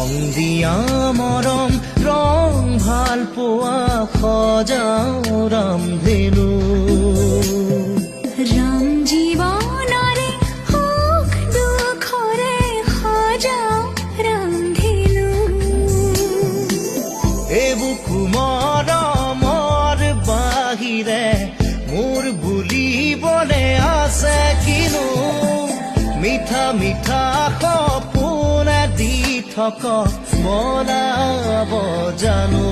ৰং দিয়া মৰম ৰং ভাল পোৱা সজাও ৰামধেনু ৰাম জীৱনৰে সুখ দুখৰে সজাও ৰামধেনু এবুকু মৰমৰ বাহিৰে মোৰ বুলিবলে আছে কিনো মিঠা মিঠা সপোন দি থকা বনাব জানো